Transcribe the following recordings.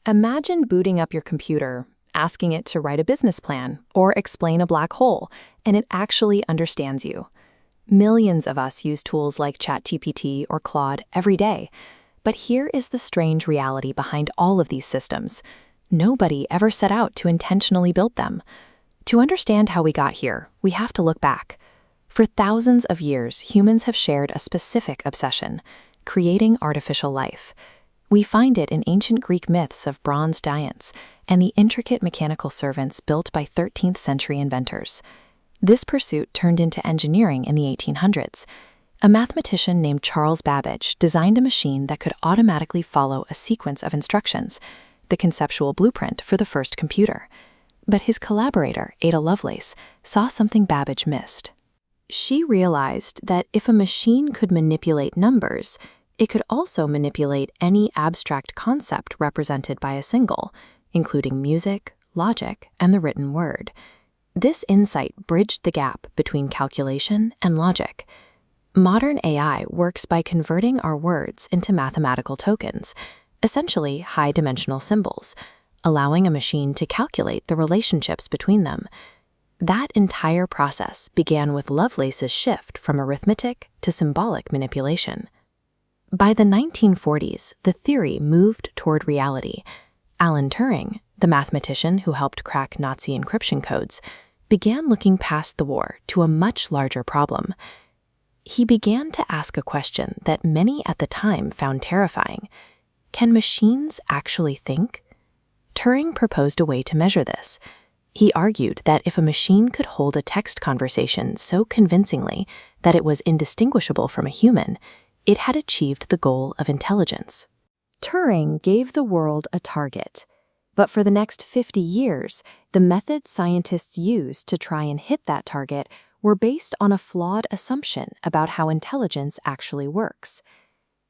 Imagine booting up your computer, asking it to write a business plan or explain a black hole, and it actually understands you. Millions of us use tools like ChatGPT or Claude every day. But here is the strange reality behind all of these systems. Nobody ever set out to intentionally build them. To understand how we got here, we have to look back. For thousands of years, humans have shared a specific obsession: creating artificial life. We find it in ancient Greek myths of bronze giants and the intricate mechanical servants built by 13th century inventors. This pursuit turned into engineering in the 1800s. A mathematician named Charles Babbage designed a machine that could automatically follow a sequence of instructions, the conceptual blueprint for the first computer. But his collaborator, Ada Lovelace, saw something Babbage missed. She realized that if a machine could manipulate numbers, it could also manipulate any abstract concept represented by a symbol, including music, logic, and the written word. This insight bridged the gap between calculation and logic. Modern AI works by converting our words into mathematical tokens, essentially high-dimensional symbols, allowing a machine to calculate the relationships between them. That entire process began with Lovelace's shift from arithmetic to symbolic manipulation. By the 1940s, the theory moved toward reality. Alan Turing, the mathematician who helped crack Nazi encryption codes, began looking past the war to a much larger problem. He began to ask a question that many at the time found terrifying. Can machines actually think? Turing proposed a way to measure this. He argued that if a machine could hold a text conversation so convincingly that it was indistinguishable from a human, it had achieved the goal of intelligence. Turing gave the world a target. But for the next 50 years, the methods scientists used to try and hit that target were based on a flawed assumption about how intelligence actually works.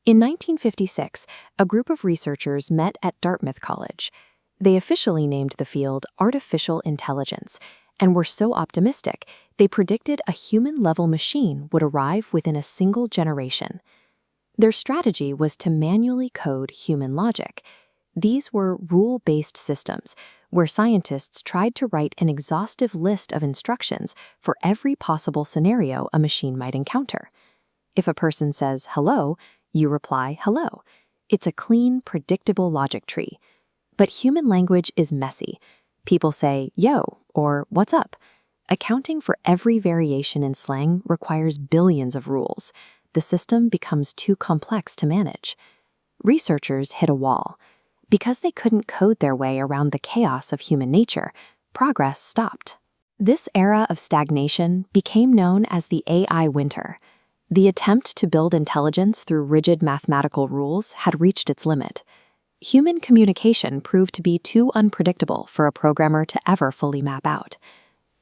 In 1956, a group of researchers met at Dartmouth College. They officially named the field artificial intelligence and were so optimistic they predicted a human-level machine would arrive within a single generation. Their strategy was to manually code human logic. These were rule-based systems, where scientists tried to write an exhaustive list of instructions for every possible scenario a machine might encounter. If a person says hello, you reply hello. It's a clean, predictable logic tree. But human language is messy. People say yo or what's up. Accounting for every variation in slang requires billions of rules. The system becomes too complex to manage. Researchers hit a wall. Because they couldn't code their way around the chaos of human nature, progress stopped. This era of stagnation became known as the AI winter. The attempt to build intelligence through rigid mathematical rules had reached its limit. Human communication proved to be too unpredictable for a programmer to ever fully map out.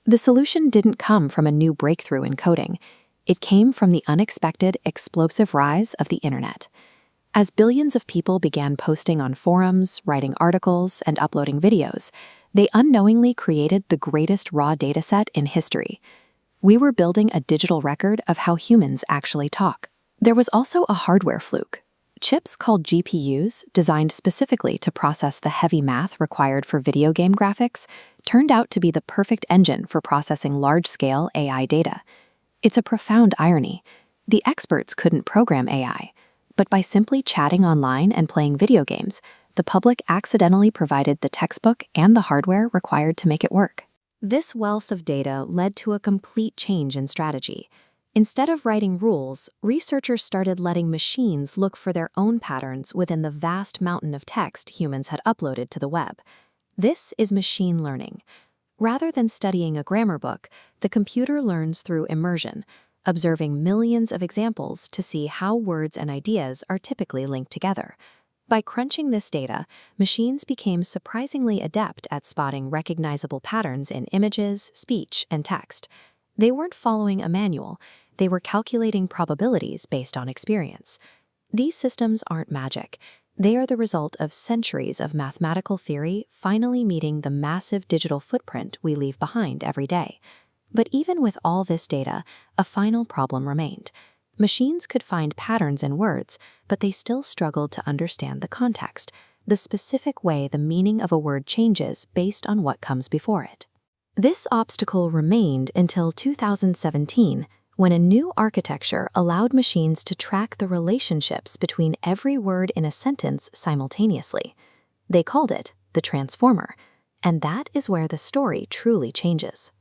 The solution didn't come from a new breakthrough in coding. It came from the unexpected, explosive rise of the internet. As billions of people began posting on forums, writing articles, and uploading videos, they unknowingly created the greatest raw dataset in history. We were building a digital record of how humans actually talk. There was also a hardware fluke. Chips called GPUs, designed specifically to process the heavy math required for video game graphics, turned out to be the perfect engine for processing large-scale AI data. It's a profound irony. The experts couldn't program AI, but by simply chatting online and playing video games, the public accidentally provided the textbook and the hardware required to make it work. This wealth of data led to a complete change in strategy. Instead of writing rules, researchers started letting machines look for their own patterns within the vast mountain of text humans had uploaded to the web. This is machine learning. Rather than studying a grammar book, the computer learns through immersion, observing millions of examples to see how words and ideas are typically linked together. By crunching this data, machines became surprisingly adept at spotting recognizable patterns in images, speech, and text. They weren't following a manual, they were calculating probabilities based on experience. These systems aren't magic. They are the result of centuries of mathematical theory finally meeting the massive digital footprint we leave behind every day. But even with all this data, a final problem remained. Machines could find patterns in words, but they still struggled to understand the context. the specific way the meaning of a word changes based on what comes before it. This obstacle remained until 2017, when a new architecture allowed machines to track the relationships between every word in a sentence simultaneously. They called it the transformer, and that is where the story truly changes.